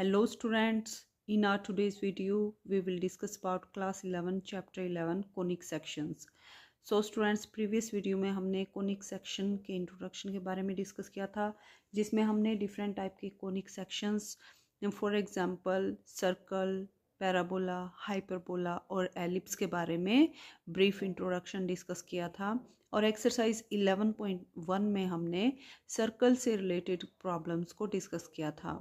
Hello students, in our today's video we will discuss about class 11 chapter 11 conic sections. So students, previous video में हमने conic section के introduction के बारे में discuss किया था, जिसमें हमने different type के conic sections for example circle, parabola, hyperbola और एलिप्स के बारे में ब्रीफ इंट्रोडक्शन डिस्कस किया था। और एक्सरसाइज 11.1 में हमने सर्कल से रिलेटेड प्रॉब्लम्स को डिस्कस किया था।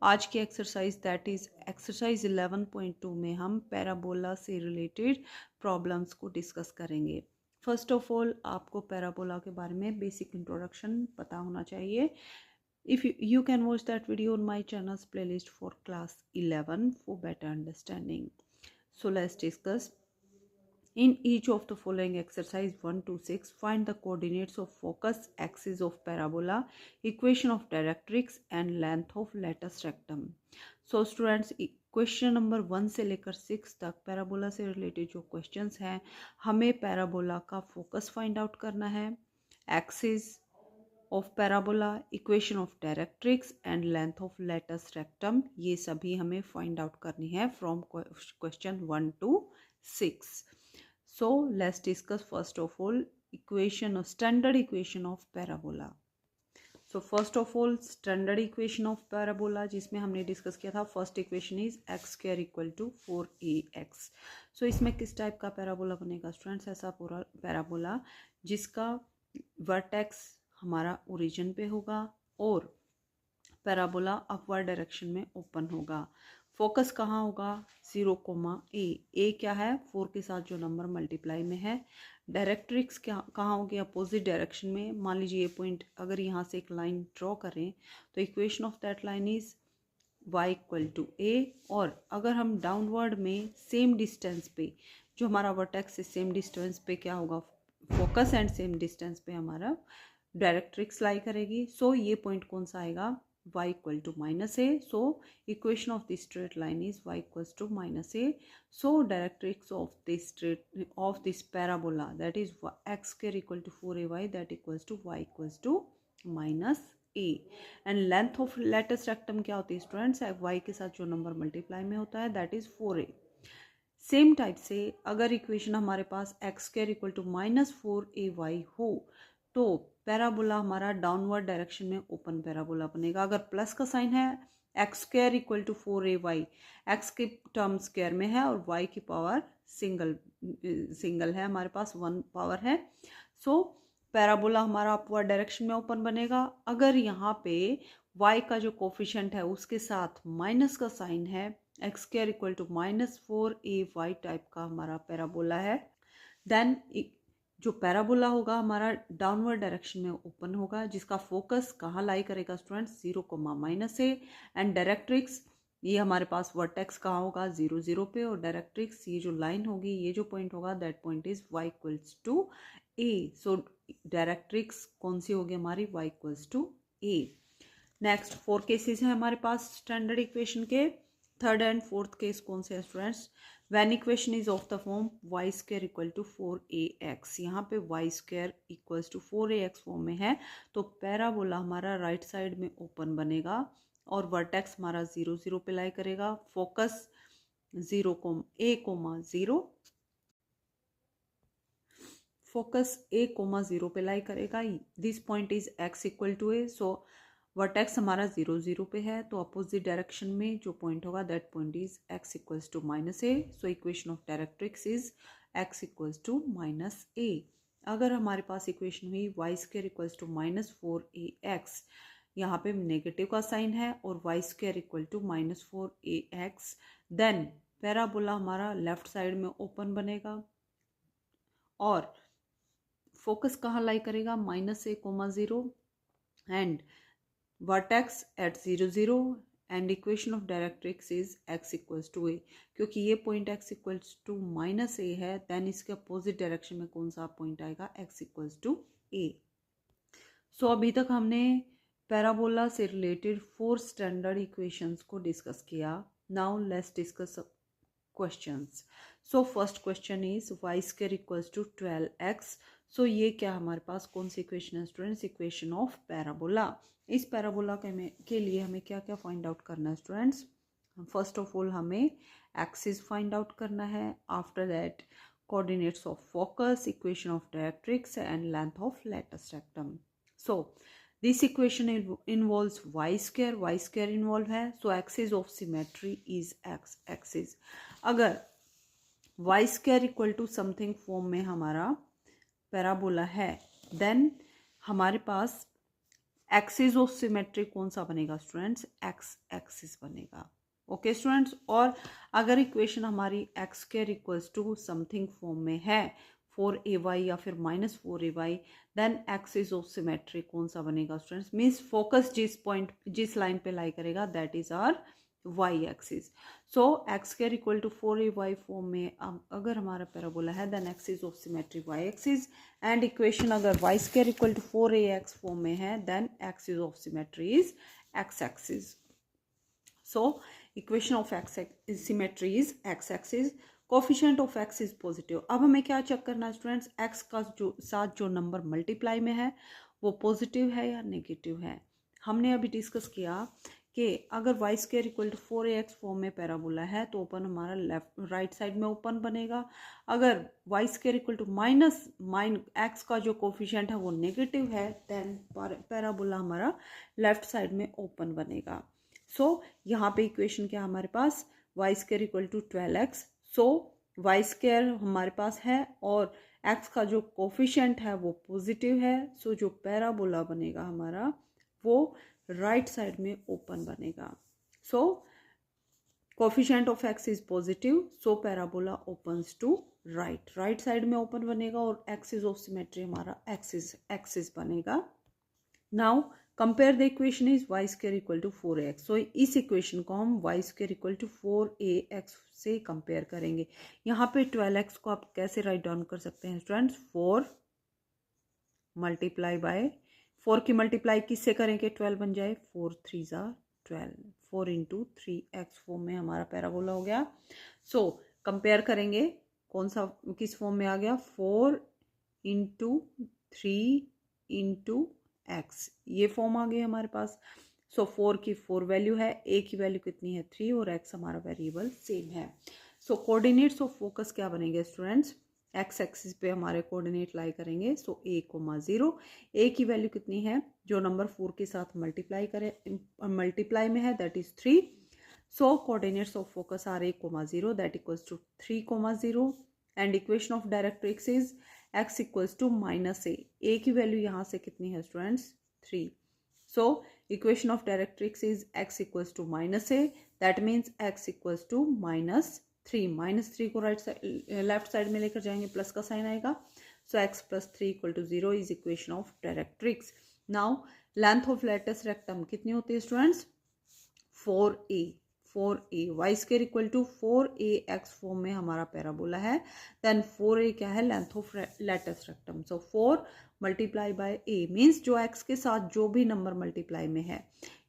आज की एक्सरसाइज दैट इज़ एक्सरसाइज 11.2 में हम पैराबोला से रिलेटेड प्रॉब्लम्स को डिस्कस करेंगे। फर्स्ट ऑफ ऑल आपको पैराबोला के बारे में बेसिक इंट्रोडक्शन पता होना चाहिए। If you can watch that video on my channel's playlist for class 11 for better understanding. So let's discuss. In each of the following exercise 1 to 6, find the coordinates of focus, axis of parabola, equation of directrix and length of latus rectum. So students, question number 1 से लेकर 6 तक parabola से related जो questions हैं, हमें parabola का focus find out करना है, axis of parabola, equation of directrix and length of latus rectum, ये सभी हमें फाइंड आउट करनी है from question 1 to 6. So let's discuss first of all equation or standard equation of parabola. So first of all standard equation of parabola जिसमें हमने discuss किया था, first equation is x square equal to 4ax. So इसमें किस type का parabola बनेगा students? ऐसा पूरा पैराबोला जिसका वर्टेक्स हमारा ओरिजिन पे होगा और पैराबोला अपवर्ड डायरेक्शन में ओपन होगा। फोकस कहाँ होगा? 0, ए क्या है? 4 के साथ जो नंबर मल्टीप्लाई में है। डायरेक्ट्रिक्स क्या कहाँ होगी? अपोजिट डायरेक्शन में। मान लीजिए ये पॉइंट, अगर यहाँ से एक लाइन ड्रॉ करें तो equation of that line is y equal to a. और अगर हम डाउनवर्ड में सेम डिस्टेंस पे, जो हमारा वर्टेक्स है सेम डिस्टेंस पे क्या होगा? फोकस एंड सेम डिस्टेंस पे हमारा डायरेक्ट्रिक्स लाई करेगी। सो ये पॉइंट कौन सा आएगा? y equal to minus a. So equation of this straight line is y equals to minus a. So directrix of this parabola that is x square equal to 4ay that equals to y equals to minus a. And length of latus rectum क्या होती है students? y के साथ जो number multiply में होता है that is 4a. Same type से अगर इक्वेशन हमारे पास x square equal to minus 4ay हो तो पैराबोला हमारा डाउनवर्ड डायरेक्शन में ओपन पैराबोला बनेगा। अगर प्लस का साइन है, x square equal to 4ay, x की टर्म स्क्वायर में है और y की पावर सिंगल है, हमारे पास 1 पावर है। सो पैराबोला हमारा अपवर्ड डायरेक्शन में ओपन बनेगा। अगर यहाँ पे y का जो कोफिशिएंट है उसके साथ माइनस का साइन है, x square equal to minus 4ay type का हमारा पैराबोला है, देन जो पैराबोला होगा हमारा डाउनवर्ड डायरेक्शन में ओपन होगा, जिसका फोकस कहाँ लाई करेगा स्टूडेंट्स? 0, ए. एंड डायरेक्ट्रिक्स ये हमारे पास वर्टेक्स कहाँ होगा? 0, पे. और डायरेक्ट्रिक्स ये जो लाइन होगी, ये जो पॉइंट होगा that point is y equals to a. So directrix कौन सी होगी हमारी? y equals to a. Next 4 cases हैं हमारे पास स्टैंडर्ड इक्वेशन के। थर्ड एंड फोर्थ केस कौन से हैं students? When equation is of the form y square equal to 4ax, यहाँ पे y square equals to 4ax form में है तो पैराबोला हमारा राइट साइड में ओपन बनेगा और वर्टेक्स हमारा 0, पे लाई करेगा। फोकस 0, फोकस a, 0 पे लाई करेगा। This point is x equal to a. So vertex हमारा 0, पे है तो अपोजिट डायरेक्शन में जो पॉइंट होगा that point is x equals to minus a. So equation of directrix is x equals to minus a. अगर हमारे पास इक्वेशन हुई y square equals to minus 4ax, यहाँ पे नेगेटिव का साइन है और y square equal to minus 4ax, then parabola हमारा लेफ्ट साइड में ओपन बनेगा और फोकस कहाँ लाई करेगा? -a, 0 and vertex at 0, and equation of directrix is x equals to a. क्योंकि ये point x equals to minus a है, then इसके अपोजिट डायरेक्शन में कौन सा पॉइंट आएगा? x equals to a. So अभी तक हमने पैराबोला से रिलेटेड 4 स्टैंडर्ड इक्वेशंस को डिस्कस किया. Now let's discuss questions. So first question is y square equals to 12x. So ये क्या हमारे पास कौन सी इक्वेशन है स्टूडेंट्स? Equation of parabola. इस पैराबोला के लिए हमें क्या क्या फाइंड आउट करना है स्टूडेंट्स? फर्स्ट ऑफ ऑल हमें एक्सिस फाइंड आउट करना है, after that coordinates of focus, equation of directrix and length of latus rectum. So this equation involves y square involve है, so axis of symmetry is x axis. अगर y square equal to something form में हमारा parabola है, then हमारे पास axis of symmetry कौन सा बनेगा students? X axis बनेगा। ओके स्टूडेंट्स, और अगर इक्वेशन हमारी x square equals to something form में है 4ay या फिर -4ay, then axis of symmetry कौन सा बनेगा स्टूडेंट्स? मीन्स फोकस जिस लाइन पे लाई करेगा that is our y axis. So x square equal to 4ay form में अगर हमारा पैराबोला है then axis of symmetry y axis, and equation अगर y square equal to 4ax form में है then axis of symmetry is x axis. So equation of x symmetry is x axis, coefficient of x is positive. अब हमें क्या check करना है students? X का साथ जो नंबर मल्टीप्लाई में है वो पॉजिटिव है या नेगेटिव है। हमने अभी डिस्कस किया कि अगर y square equal to 4ax form में पैराबोला है तो ओपन हमारा राइट साइड में ओपन बनेगा। अगर y square equal to x का जो कोफिशिएंट है वो नेगेटिव है देन पैराबोला हमारा लेफ्ट साइड में ओपन बनेगा। सो यहाँ पे इक्वेशन क्या हमारे पास? Y square equal to 12x। So y square हमारे पास है और x का जो कोफिशिएंट है वो पॉजिटिव है, सो जो पैराबोला बनेगा हमारा वो राइट साइड में ओपन बनेगा। So coefficient of x is positive, so parabola opens to right side में ओपन बनेगा और एक्सिस ऑफ सिमेट्री हमारा एक्सिस बनेगा। Now compare the equation is y square equal to 4ax। So इस equation को हम Y square equal to 4ax से compare करेंगे। यहाँ पे 12x को आप कैसे राइट डाउन कर सकते हैं स्टूडेंट्स? 4 मल्टीप्लाई बाय 4 की मल्टीप्लाई किससे करेंगे? 12 बन जाए, 4 3 ज़ा 12, 4 इंटू 3x फॉर्म में हमारा पैराबोला हो गया। सो कंपेयर करेंगे कौन सा किस फॉर्म में आ गया? 4 इंटू 3 इंटू एक्स, ये फॉर्म आ गई हमारे पास। सो 4 की 4 वैल्यू है, ए की वैल्यू कितनी है? 3 और एक्स हमारा वेरिएबल सेम है। सो कोऑर्डिनेट्स ऑफ फोकस क्या बनेंगे स्टूडेंट्स? एक्स एक्सिस पे हमारे कोऑर्डिनेट लाई करेंगे। सो a, 0, ए की वैल्यू कितनी है? जो नंबर 4 के साथ मल्टीप्लाई में है that is 3। So coordinates of focus are a, 0 that equals to 3, 0 and equation of directrix is x equals to -a। a की वैल्यू यहाँ से कितनी है students? 3। So equation of directrix is x equals to -a, that means x equals to -3। -3 को left side में लेकर जाएंगे, plus का साइन आएगा। So x plus 3 equal to 0 is equation of directrix. Now length of latus rectum कितनी होती है students? 4a। Y square equal to 4ax form में हमारा पैराबोला है, देन 4a क्या है? Length of latus rectum. So 4 multiply by a means जो x के साथ जो भी नंबर मल्टीप्लाई में है,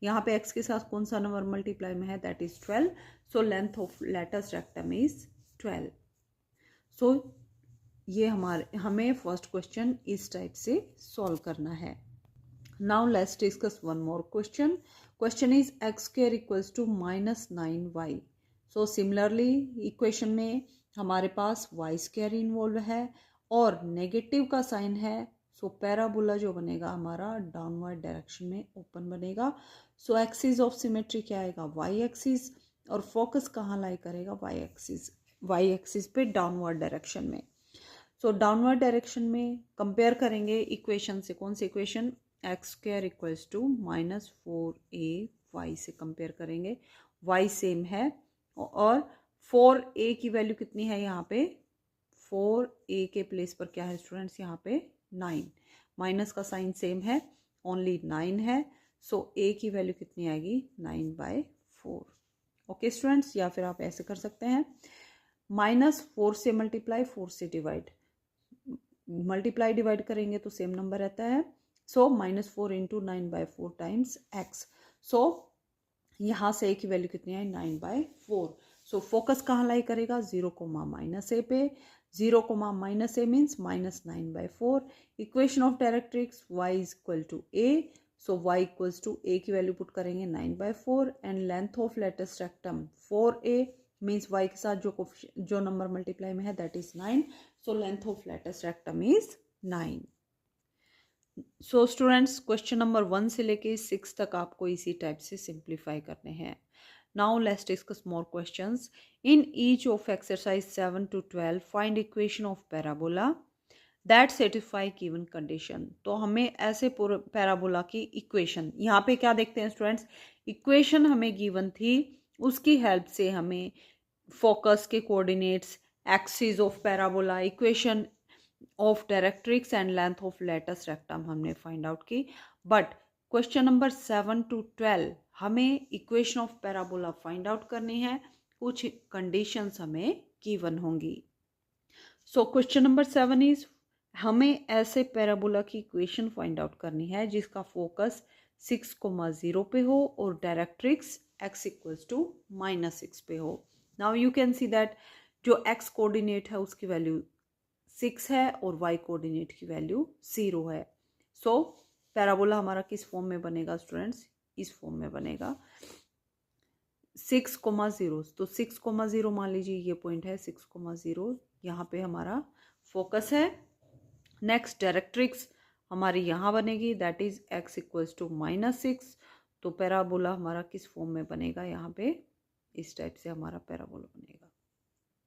यहाँ पे x के साथ कौन सा नंबर मल्टीप्लाई में है? That is 12। So length of latus rectum is 12। So ये हमें फर्स्ट क्वेश्चन इस टाइप से सॉल्व करना है। Now let's discuss one more question. Question is x square equals to -9y। So similarly equation में हमारे पास y स्क्वायर इन्वॉल्व है और नेगेटिव का साइन है। सो पैराबोला जो बनेगा हमारा डाउनवर्ड डायरेक्शन में ओपन बनेगा। सो एक्सिस ऑफ सिमेट्री क्या आएगा? y एक्सिस, और फोकस कहाँ लाई करेगा? y एक्सिस पे डाउनवर्ड डायरेक्शन में। सो डाउनवर्ड डायरेक्शन में कंपेयर करेंगे इक्वेशन से। कौन सी equation? X square equals to -4ay से कंपेयर करेंगे। y सेम है और 4a की वैल्यू कितनी है यहाँ पे? 4a के प्लेस पर क्या है स्टूडेंट्स? यहाँ पे 9, माइनस का साइन सेम है, ओनली 9 है। सो a की वैल्यू कितनी आएगी? 9/4। ओके स्टूडेंट्स, या फिर आप ऐसे कर सकते हैं -4 से मल्टीप्लाई, 4 से डिवाइड करेंगे तो सेम नंबर रहता है। सो -4 इंटू 9/4 टाइम्स x। सो यहाँ से a की वैल्यू कितनी है? 9/4। सो फोकस कहाँ लाई करेगा? 0, -a पे। 0, minus a means minus 9/4. Equation of directrix y is equal to a. So y equals to a की वैल्यू पुट करेंगे 9/4 and length of latus rectum 4a means y के साथ जो number multiply में है that is 9. So length of latus rectum is 9. So students question number 1 से लेके 6 तक आपको इसी टाइप से सिंप्लीफाई करने हैं. Now let's discuss more questions. In each of exercise 7 to 12, find equation of parabola that satisfy given condition. तो हमें ऐसे पैराबोला की इक्वेशन, यहाँ पे क्या देखते हैं स्टूडेंट्स, इक्वेशन हमें गिवन थी, उसकी हेल्प से हमें फोकस के coordinates, axis of parabola, equation of directrix and length of latus rectum हमने फाइंड आउट की. बट क्वेश्चन नंबर 7 to 12 हमें equation of parabola find out करनी है, कुछ कंडीशंस हमें गिवन होंगी. सो क्वेश्चन नंबर 7 इज, हमें ऐसे पैराबोला की इक्वेशन फाइंड आउट करनी है जिसका फोकस 6,0 पे हो और डायरेक्ट्रिक्स x इक्वल्स टू -6 पे हो. Now you can see that जो x कोऑर्डिनेट है उसकी वैल्यू 6 है और y कोऑर्डिनेट की वैल्यू 0 है. सो पैराबोला हमारा किस फॉर्म में बनेगा स्टूडेंट्स, इस फॉर्म में बनेगा 6,0. तो 6,0 मान लीजिए ये पॉइंट है 6,0, यहाँ पे हमारा फोकस है. नेक्स्ट डायरेक्ट्रिक्स हमारी यहाँ बनेगी that is x equals to -6. तो पैराबोला हमारा किस फॉर्म में बनेगा, यहाँ पे इस टाइप से हमारा पैराबोला बनेगा.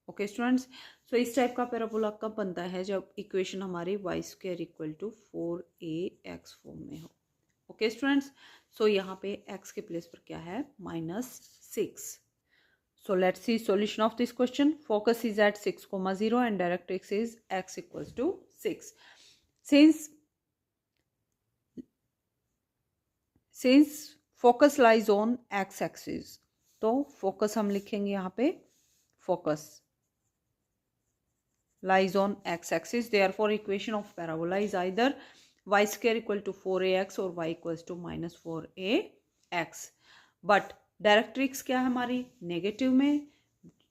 ओके स्टूडेंट्स, सो इस टाइप का पैराबोला कब बनता है, जब इक्वेशन हमारी y² equal to 4ax form में हो. ओके स्टूडेंट्स, सो यहाँ पे x के प्लेस पर क्या है -6. So let's see solution of this question. Focus is at 6,0 and directrix is x equals to 6. Since focus lies on x axis, तो focus हम लिखेंगे यहाँ पे focus lies on x-axis. Therefore, equation of parabola is either y² equal to 4ax or y equals to -4ax. But directrix क्या है हमारी, negative में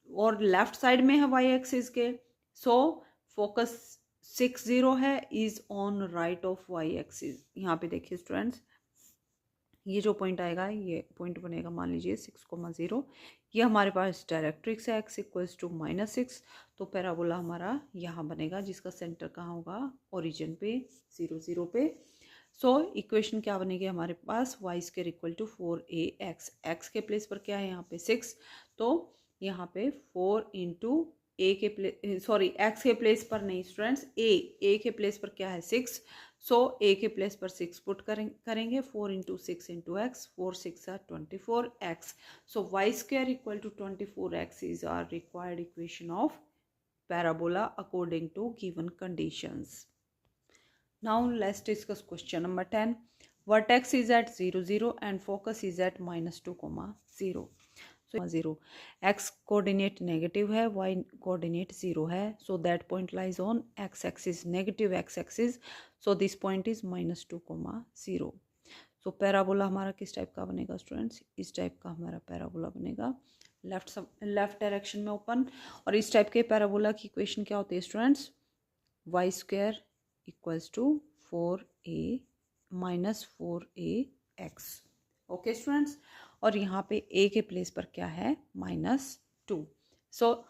और लेफ्ट साइड में है y एक्सिस के. सो फोकस 6,0 है is on right of y axis. यहाँ पे देखिए स्टूडेंट्स, ये जो पॉइंट आएगा ये पॉइंट बनेगा, मान लीजिए 6,0. ये हमारे पास डायरेक्ट्रिक्स है x इक्वल्स टू -6. तो पैराबोला हमारा यहाँ बनेगा जिसका सेंटर कहाँ होगा, ओरिजिन पे 0,0 पे. सो इक्वेशन क्या बनेगी हमारे पास, y² equal to 4ax. x के प्लेस पर क्या है यहाँ पे 6, तो यहाँ पे 4 इंटू a के प्लेस, सॉरी x के प्लेस पर नहीं स्टूडेंट्स, a के प्लेस पर क्या है 6. सो a के प्लेस पर 6 पुट करेंगे 4 into 6 into x, 4 6 are 24x. So y² equal to 24x is our required equation of parabola according to given conditions. Now let's discuss question number 10. Vertex is at 0, 0 and focus is at -2, 0. So 0, x coordinate negative है, y coordinate 0 है. So that point lies on x axis, negative x axis. So this point is -2, 0. So parabola हमारा किस type का बनेगा students, इस type का हमारा parabola बनेगा, लेफ्ट डायरेक्शन में ओपन. और इस टाइप के पैराबोला की इक्वेशन क्या होती है students, y² equals to 4a -4ax. Okay students, और यहाँ पे a के प्लेस पर क्या है -2. सो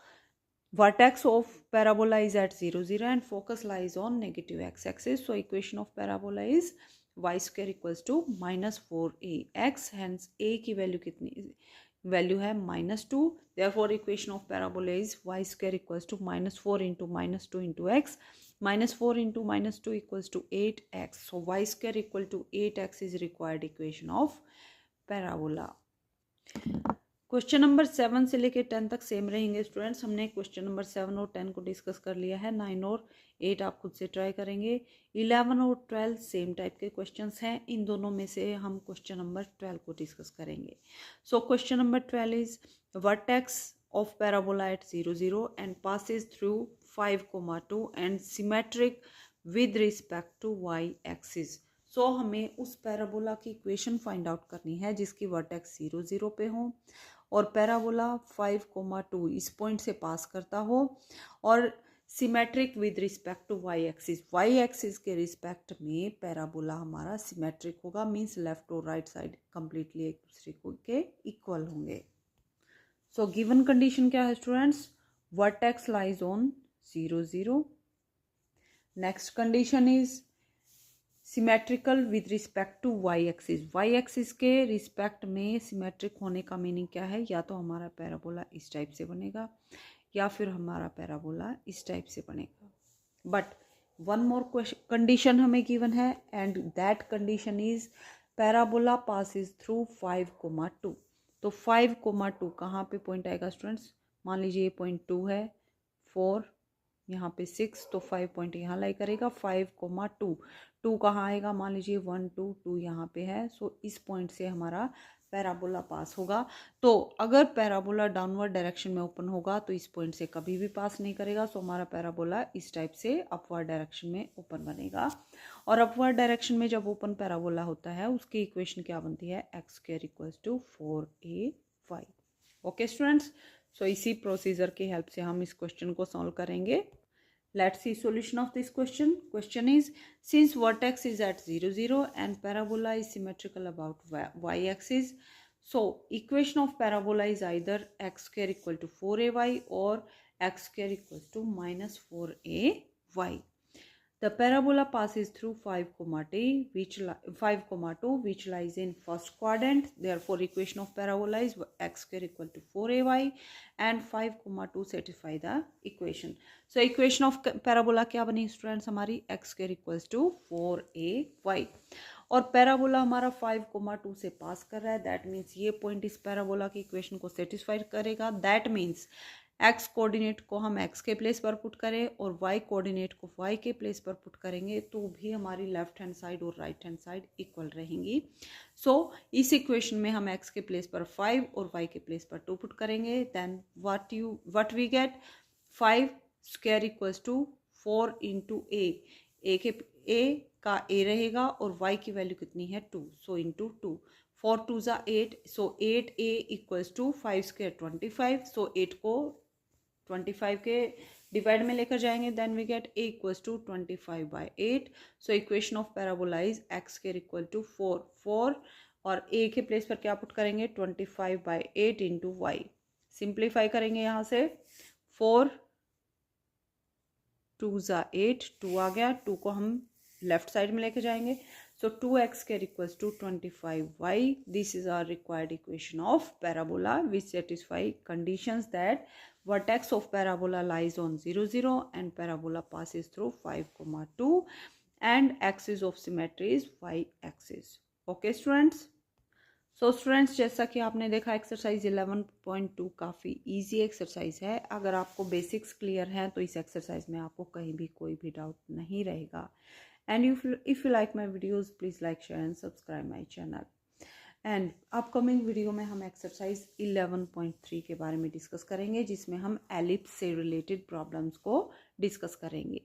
vertex of parabola is at 0, 0 and focus lies on negative x axis. So equation of parabola is y² equals to -4ax. Hence a की value कितनी, value है -2. therefore equation of parabola is y² equals to -4 into -2 into x. -4 into -2 equals to 8x. so y² equal to 8x is required equation of parabola. Question number 7 से लेके 10 तक same रहेंगे students. हमने question number 7 और 10 को discuss कर लिया है. 9 और 8 आप खुद से ट्राई करेंगे. 11 और 12 सेम टाइप के क्वेश्चंस हैं. इन दोनों में से हम क्वेश्चन नंबर 12 को डिस्कस करेंगे. So question number 12 is vertex of parabola at 0, 0 and passes through 5,2 and symmetric with respect to y axis. So हमें उस पैराबोला की इक्वेशन फाइंड आउट करनी है जिसकी वर्टेक्स 0, 0 पे हो और पैराबोला 5,2 इस पॉइंट से पास करता हो और symmetric with respect to y axis, y axis के रिस्पेक्ट में पैराबोला हमारा सिमेट्रिक होगा, मीन्स लेफ्ट और राइट साइड कंप्लीटली एक दूसरे को के इक्वल होंगे। सो गिवन कंडीशन क्या है students, vertex lies on 0 0। Next condition is symmetrical with respect to y axis, y axis के रिस्पेक्ट में सिमेट्रिक होने का मीनिंग क्या है, या तो हमारा पैराबोला इस टाइप से बनेगा या फिर हमारा पैराबोला इस टाइप से बनेगा। बट वन मोर कंडीशन हमें गिवन है and that condition is parabola passes through 5,2। तो 5,2 कहाँ पे पॉइंट आएगा स्टूडेंट्स, मान लीजिए ये पॉइंट 2 है, 4 यहाँ पे 6, तो 5 पॉइंट यहाँ लाई करेगा, 5,2 2 कहाँ आएगा, मान लीजिए 1 2 2 यहाँ पे है। सो इस पॉइंट से हमारा पैराबोला पास होगा। तो अगर पैराबोला डाउनवर्ड डायरेक्शन में ओपन होगा तो इस पॉइंट से कभी भी पास नहीं करेगा। सो हमारा पैराबोला इस टाइप से अपवर्ड डायरेक्शन में ओपन बनेगा। और अपवर्ड डायरेक्शन में जब ओपन पैराबोला होता है उसकी इक्वेशन क्या बनती है, x² = 4ay। ओके स्टूडेंट्स, सो इसी प्रोसीजर की हेल्प से हम इस क्वेश्चन को सॉल्व करेंगे। Let's see solution of this question. Question is, since vertex is at 0 0 and parabola is symmetrical about y-axis, so equation of parabola is either x² = 4ay or x² = -4ay. The parabola passes through 5,2 which lies in first quadrant. Therefore, equation of parabola is x² = 4ay and 5,2 satisfy the equation. So, equation of parabola क्या बनी students हमारी, x² = 4ay और parabola हमारा 5,2 से पास कर रहा है। That means ये पॉइंट इस पैराबोला की इक्वेशन को सेटिस्फाई करेगा। दैट मीन्स x कोऑर्डिनेट को हम x के प्लेस पर पुट करें और y कोऑर्डिनेट को y के प्लेस पर पुट करेंगे तो भी हमारी लेफ्ट हैंड साइड और राइट हैंड साइड इक्वल रहेंगी। सो इस इक्वेशन में हम x के प्लेस पर 5 और y के प्लेस पर 2 पुट करेंगे। Then what we get, 5² = 4 × a के a का a रहेगा और y की वैल्यू कितनी है 2, सो इंटू 2, 4 2 = 8, सो 8a = 5² 25, सो 8 को 25 के डिवाइड में लेकर जाएंगे। Then we get a = 25/8। So equation of parabola is x² = 4 और a के प्लेस पर क्या पुट करेंगे, 25/8 × y। सिंप्लीफाई करेंगे यहाँ से, 4 2 = 8, 2 आ गया, 2 को हम लेफ्ट साइड में लेके जाएंगे। So 2x² = 25y। This is our required equation of parabola which satisfy conditions that vertex of parabola lies on 0 0 and parabola passes through 5,2 and axis of symmetry is y axis. Okay students, so students जैसा कि आपने देखा exercise 11.2 काफ़ी easy exercise है। अगर आपको basics clear हैं तो इस एक्सरसाइज में आपको कहीं भी कोई भी डाउट नहीं रहेगा। And if you like my videos please like share and subscribe my channel. And upcoming video में हम एक्सरसाइज 11.3 के बारे में डिस्कस करेंगे जिसमें हम एलिप्स से रिलेटेड प्रॉब्लम्स को डिस्कस करेंगे।